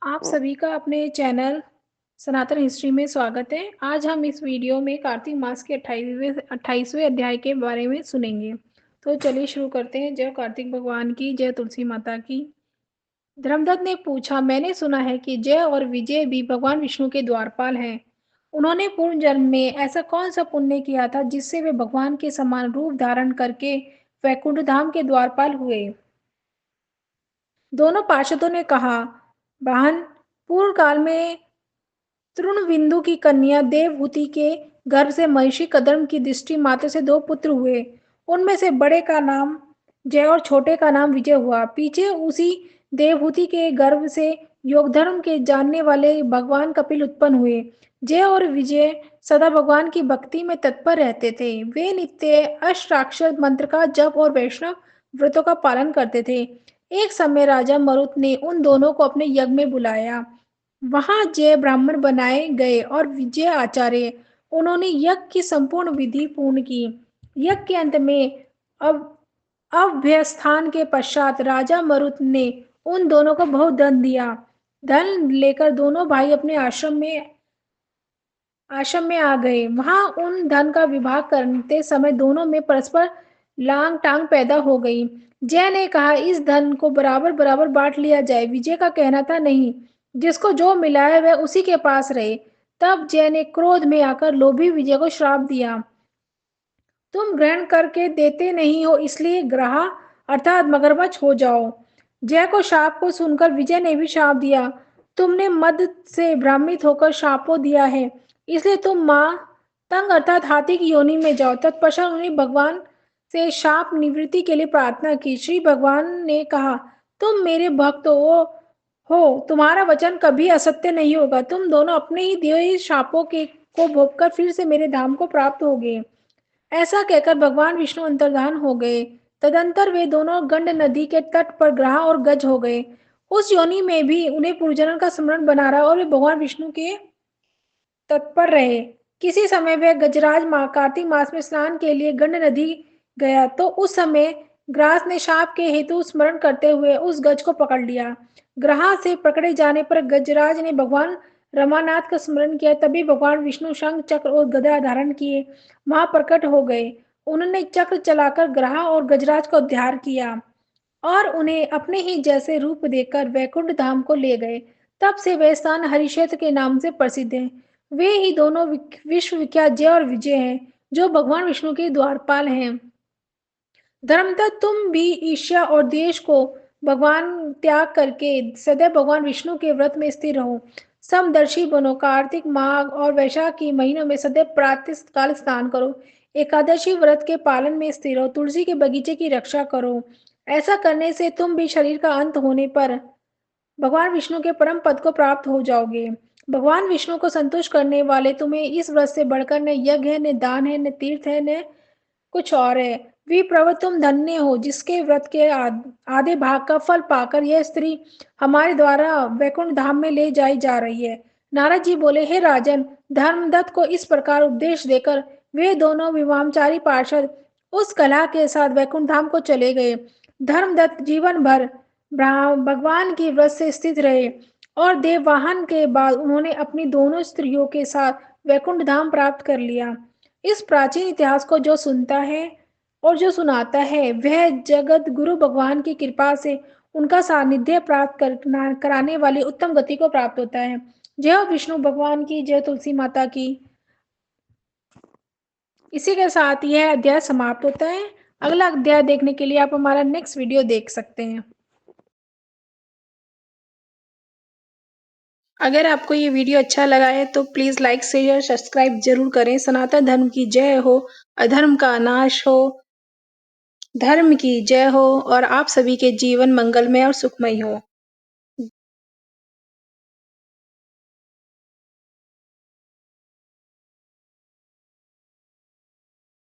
आप सभी का अपने चैनल सनातन हिस्ट्री में स्वागत है। आज हम इस वीडियो में कार्तिक मास के 28वें अध्याय के बारे में सुनेंगे। तो चलिए शुरू करते हैं। जय कार्तिक भगवान की, जय तुलसी माता की। धर्मदत्त ने पूछा, मैंने सुना है कि जय और विजय भी भगवान विष्णु के द्वारपाल हैं। उन्होंने पूर्व जन्म में ऐसा कौन सा पुण्य किया था जिससे वे भगवान के समान रूप धारण करके वैकुंठ धाम के द्वारपाल हुए? दोनों पार्षदों ने कहा, बहन, पूर्व काल में तृणबिंदु की कन्या देवहूति के गर्भ से महिषी कदम्ब की दृष्टि मात्र से 2 पुत्र हुए। उनमें से बड़े का नाम जय और छोटे का नाम विजय हुआ। पीछे उसी देवहूति के गर्भ से योगधर्म के जानने वाले भगवान कपिल उत्पन्न हुए। जय और विजय सदा भगवान की भक्ति में तत्पर रहते थे। वे नित्य अष्टाक्षर मंत्र का जप और वैष्णव व्रतों का पालन करते थे। एक समय राजा मरुत ने उन दोनों को अपने यज्ञ में बुलाया। वहां जय ब्राह्मण बनाए गए और विजय आचार्य। उन्होंने यज्ञ की संपूर्ण विधि पूर्ण की। यज्ञ के अंत में अब अभ्यस्थान के पश्चात राजा मरुत ने उन दोनों को बहुत धन दिया। धन लेकर दोनों भाई अपने आश्रम में आ गए। वहां उन धन का विभाग करते समय दोनों में परस्पर लांग टांग पैदा हो गई। जय ने कहा, इस धन को बराबर बराबर बांट लिया जाए। विजय का कहना था, नहीं, जिसको जो मिला है वह उसी के पास रहे। तब जय ने क्रोध में आकर लोभी विजय को श्राप दिया, तुम ग्रहण करके देते नहीं हो, इसलिए ग्रहा अर्थात मगरमच्छ हो जाओ। जय को शाप को सुनकर विजय ने भी शाप दिया, तुमने मद से भ्रमित होकर शापों दिया है, इसलिए तुम मां तंग अर्थात हाथी की योनि में जाओ। तत्पश्चात उन्होंने भगवान से शाप निवृत्ति के लिए प्रार्थना की। श्री भगवान ने कहा, तुम मेरे भक्त हो, तुम्हारा वचन कभी असत्य नहीं होगा। तुम दोनों अपने ही दिए हुए शापों के को भोगकर फिर से मेरे धाम को प्राप्त होगे। ऐसा कहकर भगवान विष्णु अंतर्धान हो गए। तदंतर वे दोनों गंड नदी के तट पर ग्रह और गज हो गए। उस योनि में भी उन्हें पूर्वजन्म का स्मरण बना रहा और वे भगवान विष्णु के तत्पर रहे। किसी समय वह गजराज कार्तिक मास में स्नान के लिए गंड नदी गया तो उस समय ग्रास ने शाप के हेतु स्मरण करते हुए उस गज को पकड़ लिया। ग्रह से पकड़े जाने पर गजराज ने भगवान रमानाथ का स्मरण किया। तभी भगवान विष्णु शंख चक्र और गदा धारण किए वहां प्रकट हो गए। उन्होंने चक्र चलाकर ग्रह और गजराज का उद्धार किया और उन्हें अपने ही जैसे रूप देकर वैकुंठ धाम को ले गए। तब से वह स्थान हरिक्षेत्र के नाम से प्रसिद्ध है। वे ही दोनों विश्व विख्यात जय और विजय हैं, जो भगवान विष्णु के द्वारपाल हैं। धर्मदत्त, तुम भी ईर्ष्या और देश को भगवान त्याग करके सदैव भगवान विष्णु के व्रत में स्थिर रहो। समदर्शी बनो। कार्तिक माघ और वैशाख की महीनों में सदैव प्रातः काल स्नान करो। एकादशी व्रत के पालन में स्थिर रहो। तुलसी के बगीचे की रक्षा करो। ऐसा करने से तुम भी शरीर का अंत होने पर भगवान विष्णु के परम पद को प्राप्त हो जाओगे। भगवान विष्णु को संतुष्ट करने वाले तुम्हें इस व्रत से बढ़कर न यज्ञ है, न दान है, न तीर्थ है, न कुछ और है। विप्रवर, तुम धन्य हो जिसके व्रत के आधे भाग का फल पाकर यह स्त्री हमारे द्वारा वैकुंठ धाम में ले जाई जा रही है। नारद जी बोले, हे राजन, धर्मदत्त को इस प्रकार उपदेश देकर वे दोनों विवाहचारी पार्षद उस कला के साथ वैकुंठ धाम को चले गए। धर्मदत्त जीवन भर भगवान की व्रत से स्थित रहे और देववाहन के बाद उन्होंने अपनी दोनों स्त्रियों के साथ वैकुंठ धाम प्राप्त कर लिया। इस प्राचीन इतिहास को जो सुनता है और जो सुनाता है वह जगत गुरु भगवान की कृपा से उनका सानिध्य प्राप्त कराने वाली उत्तम गति को प्राप्त होता है। जय हो विष्णु भगवान की, जय तुलसी माता की। इसी के साथ यह अध्याय समाप्त होता है। अगला अध्याय देखने के लिए आप हमारा नेक्स्ट वीडियो देख सकते हैं। अगर आपको ये वीडियो अच्छा लगा है तो प्लीज लाइक शेयर सब्सक्राइब जरूर करें। सनातन धर्म की जय हो, अधर्म का नाश हो, धर्म की जय हो और आप सभी के जीवन मंगलमय और सुखमय हो।